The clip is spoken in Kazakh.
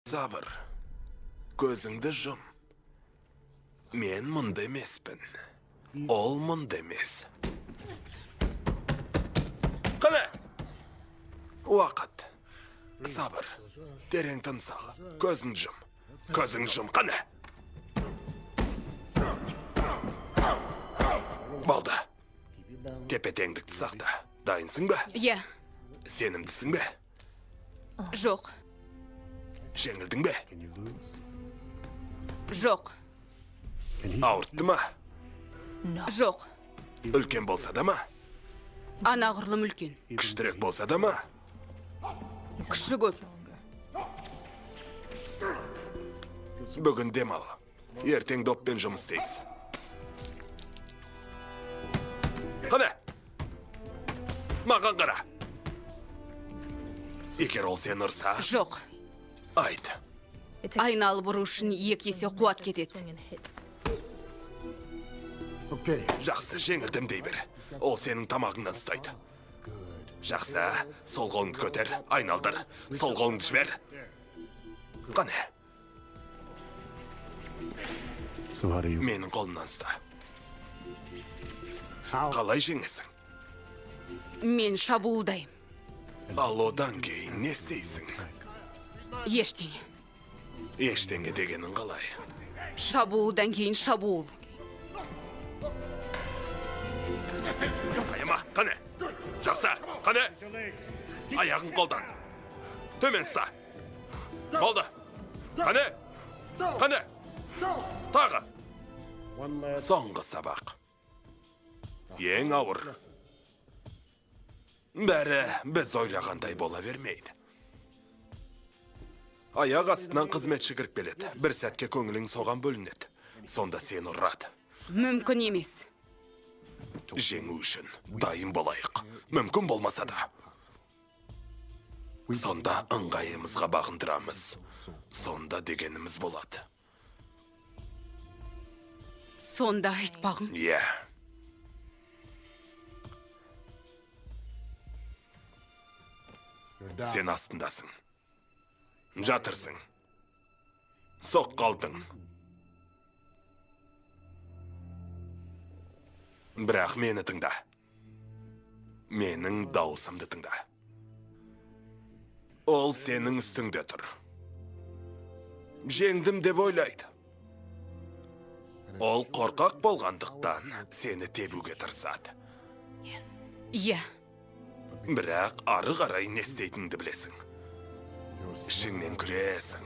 Сабыр, көзіңді жұм. Мен мұнда емеспін. Ол мұнда емес. Қане! Уақыт. Сабыр, терең тыныс ал. Көзіңді жұм. Көзіңді жұм, қане! Болды. Тепе-теңдікті сақта. Дайынсың ба? Иә, Сенімдісің бе? жоқ, Жеңілдің бе? жоқ, Ауыртты ма? жоқ. Үлкен болса да ма? Анағұрлым үлкен. Күштірек болса да ма? Күші көп. Бүгін демал. Ертең доппен жұмыс істейміз. Қане? Маған қара. Егер ол сені ұрса, Жоқ. айт. Айналып ұру үшін 2 есе қуат кетеді. Жақсы, жеңілдім дей бер. Ол сенің тамағыңнан ұстайды. Жақсы, сол қолыңды көтер, айналдыр. Сол қолыңды жібер. Қане? Менің қолымнан ұста. Қалай жеңесің? Мен шабуылдайым. Ал одан кейін не істейсің? Ештеңе. Ештеңе дегенің қалай? Шабуылдан кейін шабуыл. Аяма, қане? Жақсы, қане? Аяғын қолдан. Төмен ұста. Болды. Қане? Қане? Тағы. Соңғы сабақ. Ең ауыр. Бәрі біз ойлағандай бола бермейді. Аяқ астынан қызметші кіріп келеді. Бір сәтке көңілің соған бөлінеді. Сонда сені ұрады. Мүмкін емес. Жеңу үшін дайын болайық. Мүмкін болмаса да. Сонда ыңғайымызға бағындырамыз. Сонда дегеніміз болады. Сонда айтпағың. Иә. Сен астындасың. Жатырсың. Соқ қалдың. Бірақ мені тыңда. Менің дауысымды тыңда. Ол сенің үстіңде тұр. Жеңдім деп ойлайды. Ол қорқақ болғандықтан сені тебуге тырысады. Иә, Бірақ ары қарай не істейтінді білесің. Ішіңнен күресің.